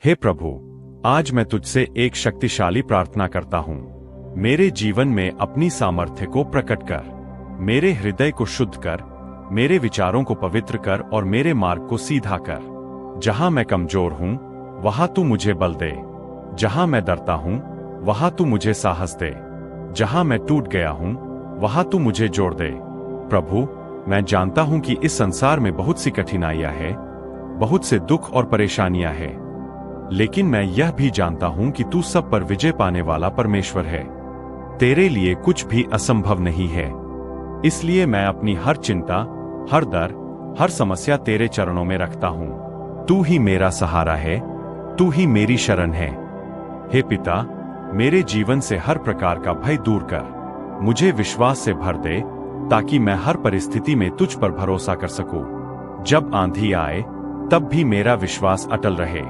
हे प्रभु, आज मैं तुझसे एक शक्तिशाली प्रार्थना करता हूँ। मेरे जीवन में अपनी सामर्थ्य को प्रकट कर, मेरे हृदय को शुद्ध कर, मेरे विचारों को पवित्र कर और मेरे मार्ग को सीधा कर। जहां मैं कमजोर हूँ वहां तू मुझे बल दे, जहां मैं डरता हूँ वहां तू मुझे साहस दे, जहां मैं टूट गया हूँ वहां तू मुझे जोड़ दे। प्रभु, मैं जानता हूं कि इस संसार में बहुत सी कठिनाइयां हैं, बहुत से दुख और परेशानियां हैं, लेकिन मैं यह भी जानता हूं कि तू सब पर विजय पाने वाला परमेश्वर है। तेरे लिए कुछ भी असंभव नहीं है। इसलिए मैं अपनी हर चिंता, हर डर, हर समस्या तेरे चरणों में रखता हूं। तू ही मेरा सहारा है, तू ही मेरी शरण है। हे पिता, मेरे जीवन से हर प्रकार का भय दूर कर, मुझे विश्वास से भर दे, ताकि मैं हर परिस्थिति में तुझ पर भरोसा कर सकूं। जब आंधी आए तब भी मेरा विश्वास अटल रहे,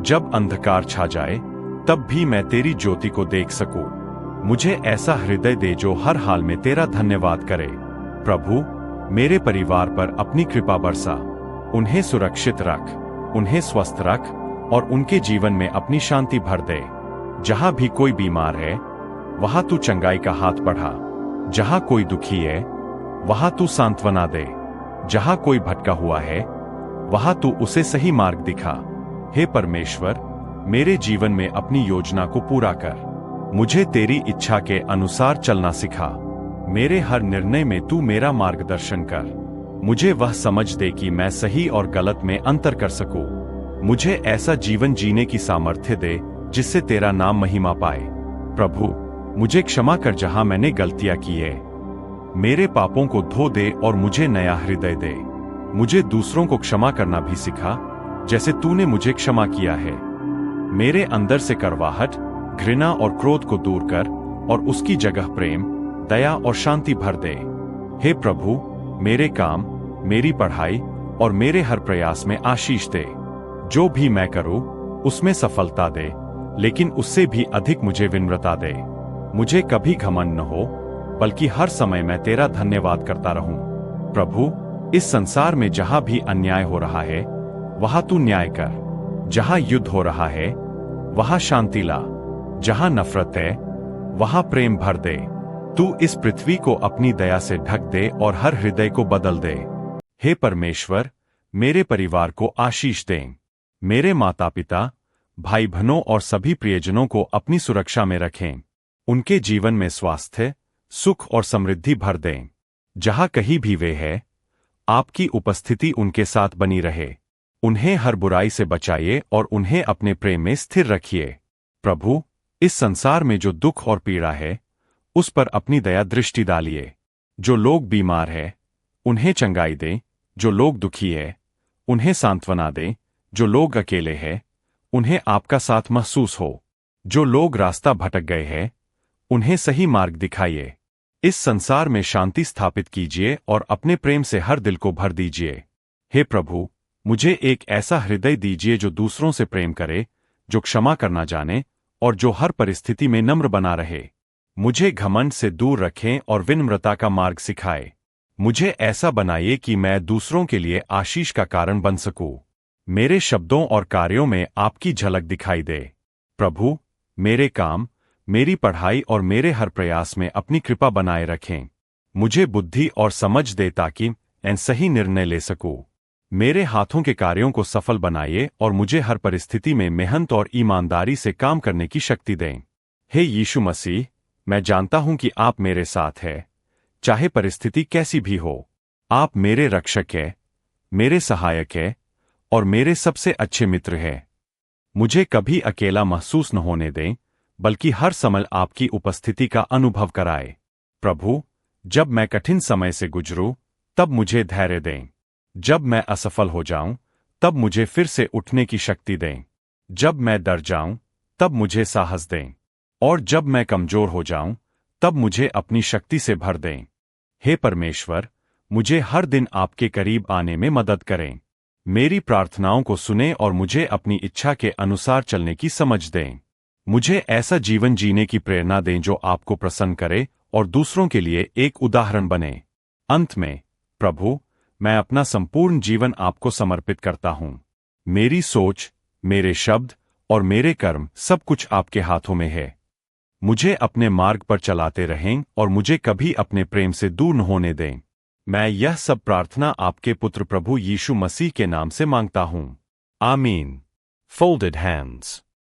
जब अंधकार छा जाए तब भी मैं तेरी ज्योति को देख सकूं। मुझे ऐसा हृदय दे जो हर हाल में तेरा धन्यवाद करे। प्रभु, मेरे परिवार पर अपनी कृपा बरसा, उन्हें सुरक्षित रख, उन्हें स्वस्थ रख और उनके जीवन में अपनी शांति भर दे। जहां भी कोई बीमार है वहां तू चंगाई का हाथ बढ़ा, जहां कोई दुखी है वहां तू सांत्वना दे, जहां कोई भटका हुआ है वहां तू उसे सही मार्ग दिखा। हे परमेश्वर, मेरे जीवन में अपनी योजना को पूरा कर, मुझे तेरी इच्छा के अनुसार चलना सिखा। मेरे हर निर्णय में तू मेरा मार्गदर्शन कर, मुझे वह समझ दे कि मैं सही और गलत में अंतर कर सकूं। मुझे ऐसा जीवन जीने की सामर्थ्य दे जिससे तेरा नाम महिमा पाए। प्रभु, मुझे क्षमा कर जहां मैंने गलतियां की है, मेरे पापों को धो दे और मुझे नया हृदय दे। मुझे दूसरों को क्षमा करना भी सिखा, जैसे तूने मुझे क्षमा किया है। मेरे अंदर से कड़वाहट, घृणा और क्रोध को दूर कर और उसकी जगह प्रेम, दया और शांति भर दे। हे प्रभु, मेरे काम, मेरी पढ़ाई और मेरे हर प्रयास में आशीष दे। जो भी मैं करूं उसमें सफलता दे, लेकिन उससे भी अधिक मुझे विनम्रता दे। मुझे कभी घमंड न हो, बल्कि हर समय मैं तेरा धन्यवाद करता रहूं। प्रभु, इस संसार में जहां भी अन्याय हो रहा है वहां तू न्याय कर, जहां युद्ध हो रहा है वहां शांति ला, जहां नफरत है वहां प्रेम भर दे। तू इस पृथ्वी को अपनी दया से ढक दे और हर हृदय को बदल दे। हे परमेश्वर, मेरे परिवार को आशीष दें, मेरे माता पिता, भाई बहनों और सभी प्रियजनों को अपनी सुरक्षा में रखें। उनके जीवन में स्वास्थ्य, सुख और समृद्धि भर दें। जहां कहीं भी वे हैं, आपकी उपस्थिति उनके साथ बनी रहे। उन्हें हर बुराई से बचाइए और उन्हें अपने प्रेम में स्थिर रखिए। प्रभु, इस संसार में जो दुख और पीड़ा है उस पर अपनी दया दृष्टि डालिए। जो लोग बीमार हैं उन्हें चंगाई दें, जो लोग दुखी हैं उन्हें सांत्वना दें, जो लोग अकेले हैं उन्हें आपका साथ महसूस हो, जो लोग रास्ता भटक गए हैं उन्हें सही मार्ग दिखाइए। इस संसार में शांति स्थापित कीजिए और अपने प्रेम से हर दिल को भर दीजिए। हे प्रभु, मुझे एक ऐसा हृदय दीजिए जो दूसरों से प्रेम करे, जो क्षमा करना जाने और जो हर परिस्थिति में नम्र बना रहे। मुझे घमंड से दूर रखें और विनम्रता का मार्ग सिखाए। मुझे ऐसा बनाइए कि मैं दूसरों के लिए आशीष का कारण बन सकूं। मेरे शब्दों और कार्यों में आपकी झलक दिखाई दे। प्रभु, मेरे काम, मेरी पढ़ाई और मेरे हर प्रयास में अपनी कृपा बनाए रखें। मुझे बुद्धि और समझ दे ताकि मैं सही निर्णय ले सकूं। मेरे हाथों के कार्यों को सफल बनाइए और मुझे हर परिस्थिति में मेहनत और ईमानदारी से काम करने की शक्ति दें। हे यीशु मसीह, मैं जानता हूं कि आप मेरे साथ हैं, चाहे परिस्थिति कैसी भी हो। आप मेरे रक्षक हैं, मेरे सहायक हैं और मेरे सबसे अच्छे मित्र हैं। मुझे कभी अकेला महसूस न होने दें, बल्कि हर समय आपकी उपस्थिति का अनुभव कराए। प्रभु, जब मैं कठिन समय से गुजरूं तब मुझे धैर्य दें। जब मैं असफल हो जाऊं तब मुझे फिर से उठने की शक्ति दें। जब मैं डर जाऊं तब मुझे साहस दें, और जब मैं कमजोर हो जाऊं तब मुझे अपनी शक्ति से भर दें। हे परमेश्वर, मुझे हर दिन आपके करीब आने में मदद करें। मेरी प्रार्थनाओं को सुने और मुझे अपनी इच्छा के अनुसार चलने की समझ दें। मुझे ऐसा जीवन जीने की प्रेरणा दें जो आपको प्रसन्न करे और दूसरों के लिए एक उदाहरण बने। अंत में, प्रभु, मैं अपना संपूर्ण जीवन आपको समर्पित करता हूं। मेरी सोच, मेरे शब्द और मेरे कर्म सब कुछ आपके हाथों में है। मुझे अपने मार्ग पर चलाते रहें और मुझे कभी अपने प्रेम से दूर न होने दें। मैं यह सब प्रार्थना आपके पुत्र प्रभु यीशु मसीह के नाम से मांगता हूँ। आमीन। Folded hands.